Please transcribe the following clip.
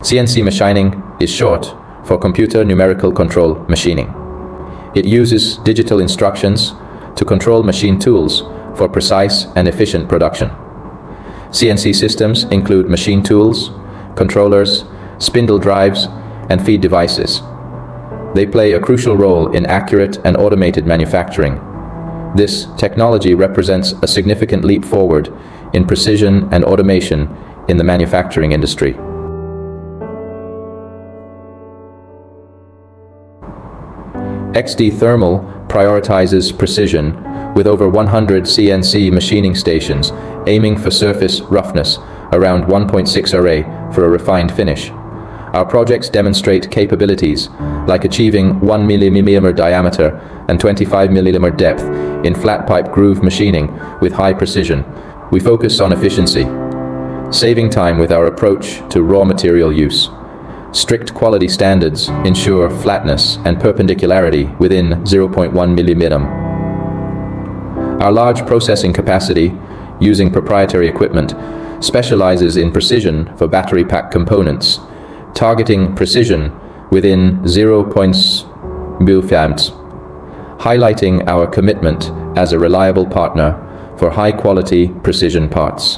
CNC machining is short for Computer Numerical Control machining. It uses digital instructions to control machine tools for precise and efficient production. CNC systems include machine tools, controllers, spindle drives, and feed devices. They play a crucial role in accurate and automated manufacturing. This technology represents a significant leap forward in precision and automation in the manufacturing industry. XD Thermal prioritizes precision with over 100 CNC machining stations aiming for surface roughness around 1.6 array for a refined finish. Our projects demonstrate capabilities like achieving 1 mm diameter and 25 mm depth in flat pipe groove machining with high precision. We focus on efficiency, saving time with our approach to raw material use. Strict quality standards ensure flatness and perpendicularity within 0.1 mm. Our large processing capacity, using proprietary equipment, specializes in precision for battery pack components, targeting precision within 0.0 mm, highlighting our commitment as a reliable partner for high-quality precision parts.